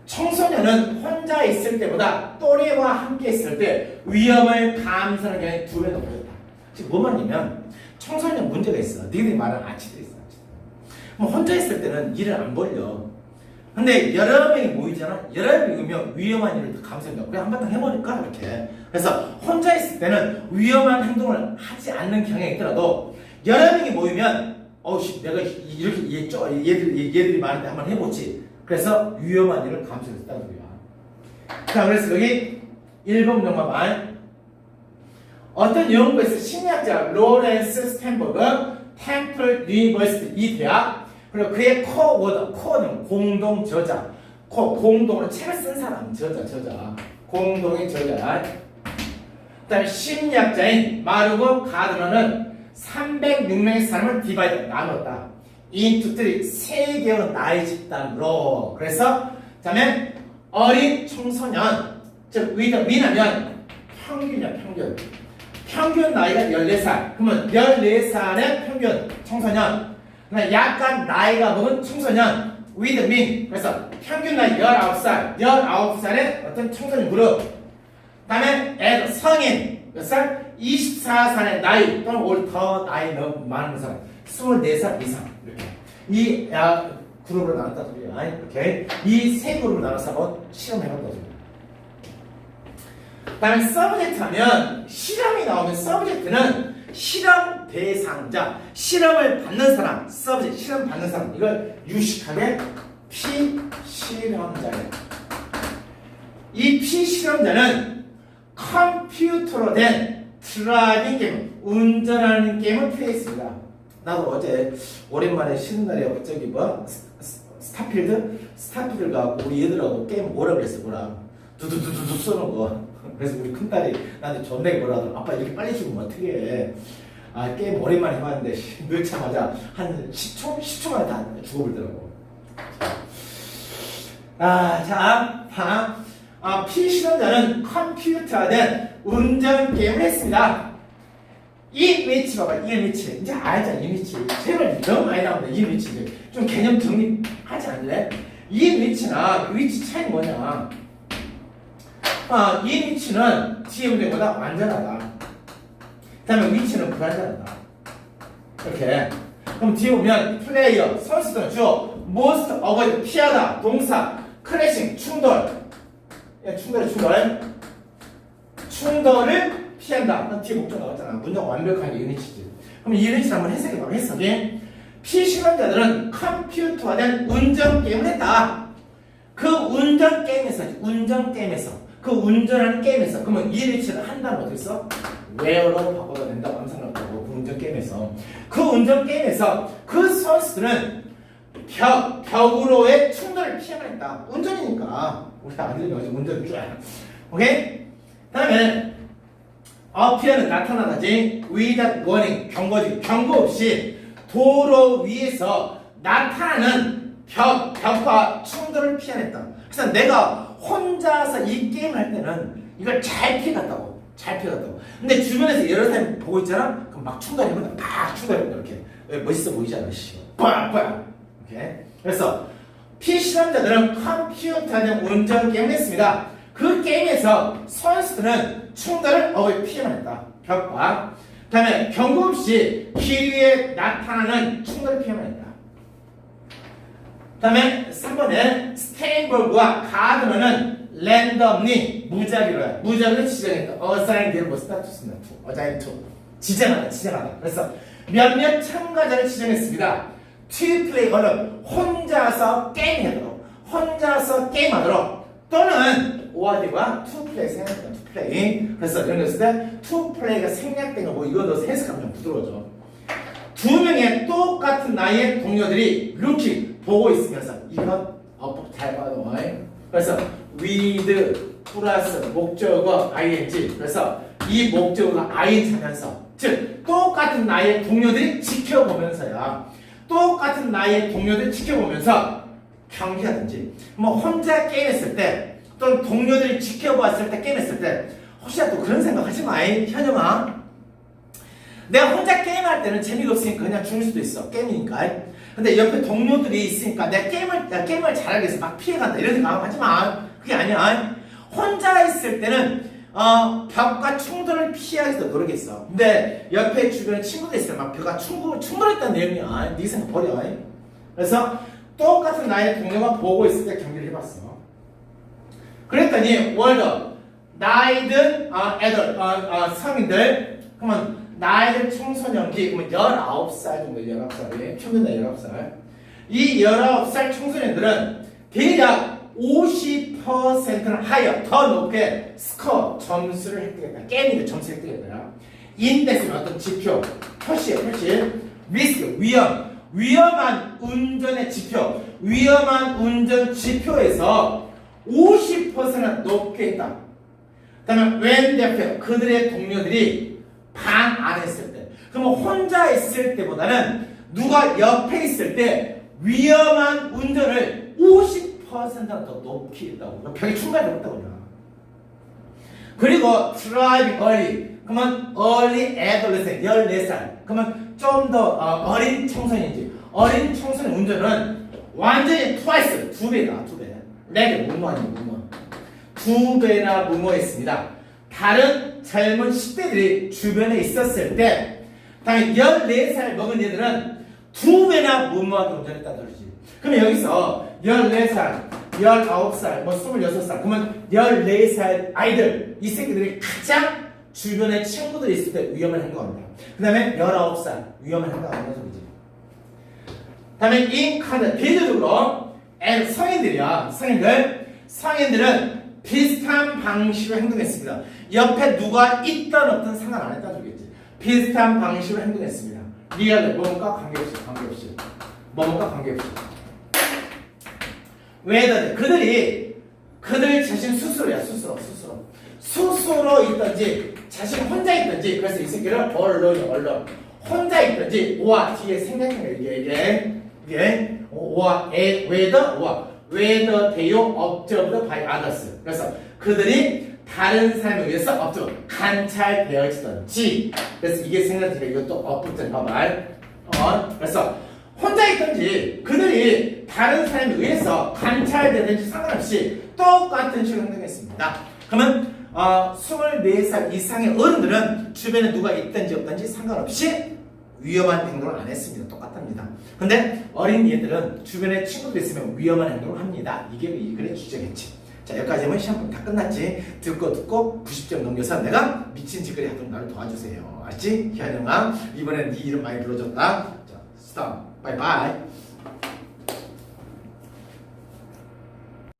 Speaker 1: 청소년은 혼자 있을 때보다 또래와 함께 있을 때 위험을 감수하는 경향이 2배 높아졌다. 지금 뭔 말이냐면 청소년 문제가 있어. 니들이 말하는 아치들이 있어. 혼자 있을 때는 일을 안 벌려. 근데 여러 명이 모이잖아. 여러 명이 모이면 위험한 일을 감수한다고. 그냥 한바탕 해보니까 이렇게. 그래서 혼자 있을 때는 위험한 행동을 하지 않는 경향이 있더라도 여러 명이 모이면 내가 이렇게 얘들이 많은데 한번 해보지. 그래서 위험한 일을 감수했다는 거야. 자, 그래서 여기 1번 문장만 말. 어떤 연구에서 심리학자 로렌스 스탠버그 템플 유니버시티 이 대학 그리고 그의 코어는 공동 저자. 공동으로 책을 쓴 사람 저자. 공동의 저자. 그 다음에 심리학자인 마르고 가드너는 306명의 사람을 디바이드 나눴다. into 3개의 나이 집단으로. 그래서 그다음에 어린 청소년, 즉 with mean하면 평균이야, 평균. 평균 나이가 14살. 그러면 14살의 평균 청소년. 약간 나이가 먹은 청소년 with mean. 그래서 평균 나이 19살. 19살의 어떤 청소년 그룹. 그다음에 애들 성인 몇 살? 24살의 나이 또는 오히려 더 나이 너무 많은 사람 24살 이상 이렇게 이 그룹으로 나눴다 소리야. 이렇게 이 세 그룹으로 나눠서 한번 실험해본다 소리야. 그다음에 서브젝트 하면 실험이 나오면 서브젝트는 실험 대상자, 실험을 받는 사람, 서브젝트 실험 받는 사람 이걸 유식하게 피실험자예요. 이 피실험자는 컴퓨터로 된 드라이빙 게임, 운전하는 게임을 플레이했습니다. 나도 어제 오랜만에 쉬는 날에 저기 스타필드 가고 우리 얘들하고 게임 뭐라 그랬어, 뭐라 두두두두두 쏘는 거. 그래서 우리 큰딸이 나한테 존나게 뭐라 하더라. 아빠 이렇게 빨리 죽으면 어떡해. 게임 오랜만에 해봤는데 넣자마자 한 10초 만에 다 죽어버리더라고. 자, 피실험자는 컴퓨터화된 운전 게임을 했습니다. 이 위치 봐봐, 이 위치. 이제 알잖아, 이 위치. 제발 너무 많이 나온다, 이 위치. 좀 개념 정립하지 않을래? 이 위치나 위치 차이는 뭐냐? 이 위치는 뒤에 문제보다 완전하다. 그 다음에 위치는 불완전하다. 이렇게. 그럼 뒤에 보면 플레이어, 선수들 주어, most avoid, 피하다, 동사, 크래싱, 충돌. 충돌을 피한다. 뒤에 목적 나왔잖아. 문장 완벽하게 유니치지. 그럼 이 유니치를 한번 해석해봐. 해석이 피실험자들은 컴퓨터화된 운전 게임을 했다. 그 운전 게임에서 그 운전하는 게임에서 그러면 이 유니치를 한다면 어떻게 써? 웨어로 바꿔도 된다고 암산하고 그 운전 게임에서 그 운전 게임에서 그 선수들은 벽으로의 충돌을 피해만 했다. 운전이니까 우리 아들이 어제 운전 쫙. 오케이? 그 다음에 appear는 나타나다지 without warning 경고지 경고 없이 도로 위에서 나타나는 벽과 충돌을 피해냈다. 그래서 내가 혼자서 이 게임을 할 때는 이걸 잘 피해갔다고. 근데 주변에서 여러 사람이 보고 있잖아. 그럼 막 충돌해보면 막 충돌해보면 이렇게 멋있어 보이잖아. 빡. 이렇게. 그래서 피실험자들은 컴퓨터화된 운전 게임을 했습니다. 그 게임에서 선수들은 충돌을 피해만 했다. 벽과. 그 다음에 경고 없이 길 위에 나타나는 충돌을 피해만 했다. 그 다음에 3번에 스테인버그와 가드너는 랜덤리 무작위로 지정했다. 어사인 데를 스타투스는 어자인 투 지정하다. 그래서 몇몇 참가자를 지정했습니다. 투 플레이 걸로 혼자서 게임하도록 또는 오아디와 투 플레이 생략된 투 플레이. 그래서 이런 거 있을 때 투 플레이가 생략된 거고 이거 넣어서 해석하면 좀 부드러워져. 두 명의 똑같은 나이의 동료들이 루키 보고 있으면서 이건 잘 봐도 그래서 with 플러스 목적어 ing. 그래서 이 목적어가 ing 하면서 즉 똑같은 나이의 동료들이 지켜보면서야. 똑같은 나이의 동료들이 지켜보면서 경기하든지 뭐 혼자 게임했을 때 또는 동료들이 지켜보았을 때 게임했을 때 혹시라도 그런 생각하지 마. 현영아, 내가 혼자 게임할 때는 재미가 없으니까 그냥 죽을 수도 있어. 게임이니까. 근데 옆에 동료들이 있으니까 내가 게임을 잘하기 위해서 막 피해간다 이런 생각하지 마. 그게 아니야. 혼자 있을 때는 벽과 충돌을 피하기 위해서 노력했어. 근데 옆에 주변에 친구들 있으면 막 벽과 충돌했다는 내용이야. 네 생각 버려. 그래서 똑같은 나의 동료가 보고 있을 때 경기를 해봤어. 그랬더니 월드 나이든 애들 성인들 그러면 나이든 청소년기 그러면 19살 정도 19살이 평균 나이 19살 이 19살 청소년들은 대략 50%는 하여 더 높게 스코어 점수를 획득했다. 게임의 점수를 획득했다. 인덱스는 어떤 지표 표시 리스크 위험한 운전의 지표 위험한 운전 지표에서 50%는 높게 했다. 그 다음에 when 대표 그들의 동료들이 반 안 했을 때 그러면 혼자 있을 때보다는 누가 옆에 있을 때 위험한 운전을 50%더 높게 했다고. 벽에 충분히 높다고요. 그리고 driving early. 그러면 early adolescent 14살. 그러면 좀 더 어린 청소년이지. 어린 청소년 운전은 완전히 twice 2배다. 2배. 4배 무모 아니고 무모. 2배나 무모했습니다. 다른 젊은 10대들이 주변에 있었을 때 당연히 14살 먹은 애들은 2배나 무모하게 운전했다는 소리지. 그럼 여기서 14살, 19살, 뭐 26살, 그러면 14살 아이들, 이 새끼들이 가장 주변에 친구들이 있을 때 위험한 행동합니다. 그 다음에 19살, 위험한 행동하는 소리지. 그 다음에 이 카드, 비교적으로 성인들이야. 성인들은 비슷한 방식으로 행동했습니다. 옆에 누가 있든 없든 상관 안 했다는 소리겠지. 비슷한 방식으로 행동했습니다. 리얼, 뭐뭐과 관계없이. 뭐뭐과 관계없이. 왜 그들 자신 스스로야. 스스로 있든지 자신 혼자 있든지. 그래서 이 새끼를 언론 혼자 있든지 오와 뒤에 생략하는 이게 오와 whether they observed by others. 그래서 그들이 다른 사람에 의해서 관찰되어지든지. 그래서 이게 생각되니까 이것도 업부터 말. 그래서 혼자 있든지 그들이 다른 사람에 의해서 관찰되든지 상관없이 똑같은 식으로 행동했습니다. 그러면 24살 이상의 어른들은 주변에 누가 있든지 없든지 상관없이 위험한 행동을 안 했습니다. 똑같답니다. 근데 어린 얘들은 주변에 친구들이 있으면 위험한 행동을 합니다. 이게 이 글의 주제겠지. 자, 여기까지 하면 시험 다 끝났지. 듣고 90점 넘겨서 내가 미친 짓거리 하도록 나를 도와주세요. 알지? 현영아, 이번엔 네 이름 많이 불러줬다. 자, 스톱. 바이바이.